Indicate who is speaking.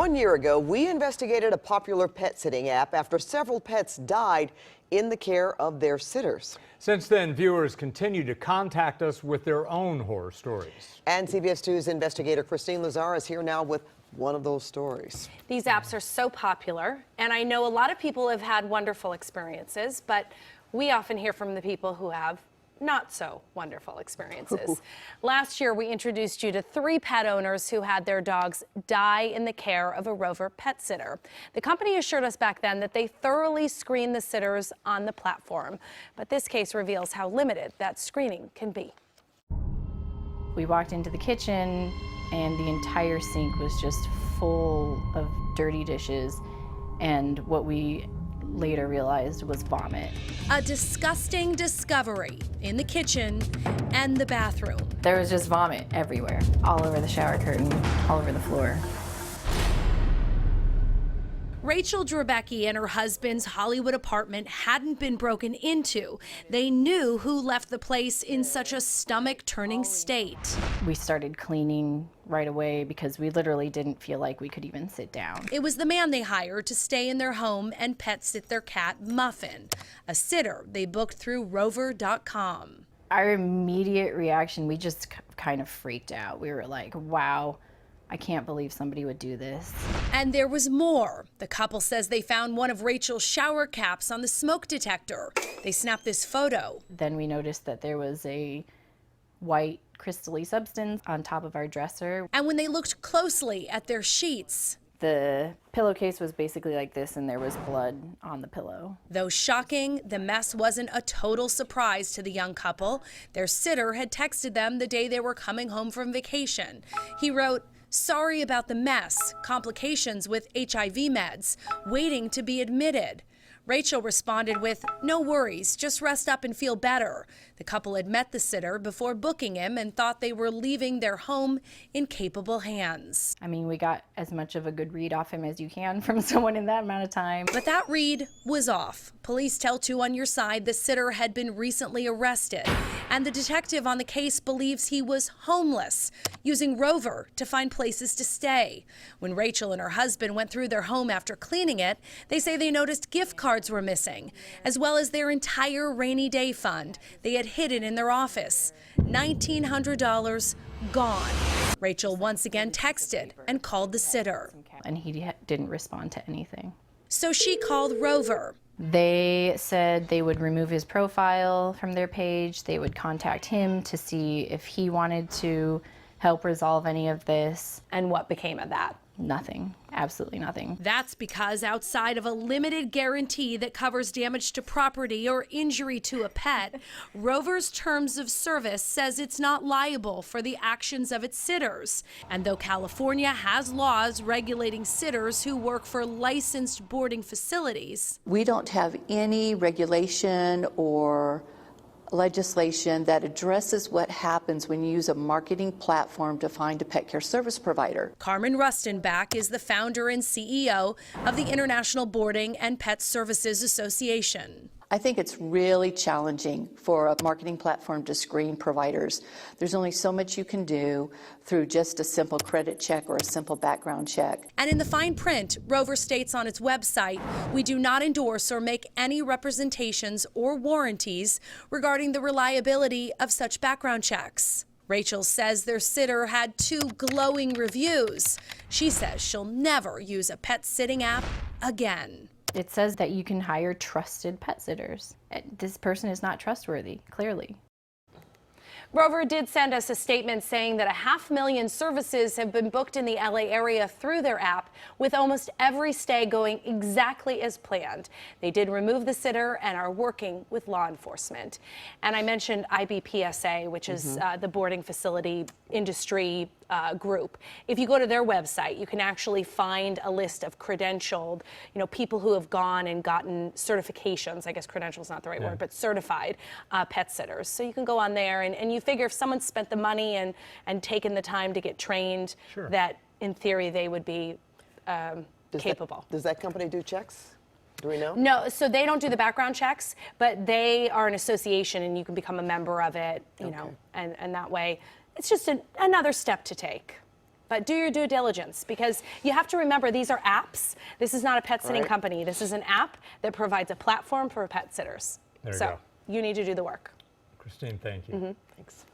Speaker 1: 1 year ago, we investigated a popular pet sitting app after several pets died in the care of their sitters.
Speaker 2: Since then, viewers continue to contact us with their own horror stories.
Speaker 1: And CBS 2's investigator Kristine Lazar is here now with one of those stories.
Speaker 3: These apps are so popular, and I know a lot of people have had wonderful experiences, but we often hear from the people who have not so wonderful experiences. Last year, we introduced you to 3 pet owners who had their dogs die in the care of a Rover pet sitter. The company assured us back then that they thoroughly screen the sitters on the platform, but this case reveals how limited that screening can be.
Speaker 4: We walked into the kitchen and the entire sink was just full of dirty dishes, and what we later realized was vomit.
Speaker 3: A disgusting discovery in the kitchen and the bathroom.
Speaker 4: There was just vomit everywhere, all over the shower curtain, all over the floor.
Speaker 3: Rachel Drebecki and her husband's Hollywood apartment hadn't been broken into. They knew who left the place in such a stomach-turning state.
Speaker 4: We started cleaning right away because we literally didn't feel like we could even sit down.
Speaker 3: It was the man they hired to stay in their home and pet sit their cat, Muffin, a sitter they booked through Rover.com.
Speaker 4: Our immediate reaction, we just kind of freaked out. We were like, wow, I can't believe somebody would do this.
Speaker 3: And there was more. The couple says they found one of Rachel's shower caps on the smoke detector. They snapped this photo.
Speaker 4: Then we noticed that there was a white crystally substance on top of our dresser.
Speaker 3: And when they looked closely at their sheets,
Speaker 4: the pillowcase was basically like this, and there was blood on the pillow.
Speaker 3: Though shocking, the mess wasn't a total surprise to the young couple. Their sitter had texted them the day they were coming home from vacation. He wrote, "Sorry about the mess, complications with HIV meds, waiting to be admitted." Rachel responded with, "No worries, just rest up and feel better." The couple had met the sitter before booking him and thought they were leaving their home in capable hands.
Speaker 4: I mean, we got as much of a good read off him as you can from someone in that amount of time.
Speaker 3: But that read was off. Police tell Two on Your Side the sitter had been recently arrested, and the detective on the case believes he was homeless, using Rover to find places to stay. When Rachel and her husband went through their home after cleaning it, they say they noticed gift cards were missing, as well as their entire rainy day fund they had hidden in their office. $1,900 gone. Rachel once again texted and called the sitter.
Speaker 4: And he didn't respond to anything.
Speaker 3: So she called Rover.
Speaker 4: They said they would remove his profile from their page. They would contact him to see if he wanted to help resolve any of this.
Speaker 3: And what became of that?
Speaker 4: Nothing. Absolutely nothing.
Speaker 3: That's because outside of a limited guarantee that covers damage to property or injury to a pet, Rover's terms of service says it's not liable for the actions of its sitters. And though California has laws regulating sitters who work for licensed boarding facilities,
Speaker 5: we don't have any regulation or legislation that addresses what happens when you use a marketing platform to find a pet care service provider.
Speaker 3: Carmen Rustenbach is the founder and CEO of the International Boarding and Pet Services Association.
Speaker 5: I think it's really challenging for a marketing platform to screen providers. There's only so much you can do through just a simple credit check or a simple background check.
Speaker 3: And in the fine print, Rover states on its website, "We do not endorse or make any representations or warranties regarding the reliability of such background checks." Rachel says their sitter had 2 glowing reviews. She says she'll never use a pet sitting app again.
Speaker 4: It says that you can hire trusted pet sitters. This person is not trustworthy, clearly.
Speaker 3: Rover did send us a statement saying that 500,000 services have been booked in the LA area through their app, with almost every stay going exactly as planned. They did remove the sitter and are working with law enforcement. And I mentioned IBPSA, which is the boarding facility industry group. If you go to their website, you can actually find a list of credentialed, people who have gone and gotten certifications. I guess credential's not the right word, but certified pet sitters. So you can go on there and you figure if someone spent the money and taken the time to get trained, that in theory they would be capable.
Speaker 1: Does that company do checks? Do we know?
Speaker 3: No, so they don't do the background checks, but they are an association and you can become a member of it, you know, and that way it's just another step to take. But do your due diligence, because you have to remember these are apps. This is not a pet sitting
Speaker 1: Right.
Speaker 3: company. This is an app that provides a platform for pet sitters.
Speaker 2: There you
Speaker 3: so
Speaker 2: go.
Speaker 3: you need to do the work.
Speaker 2: Kristine, thank you.
Speaker 1: Thanks.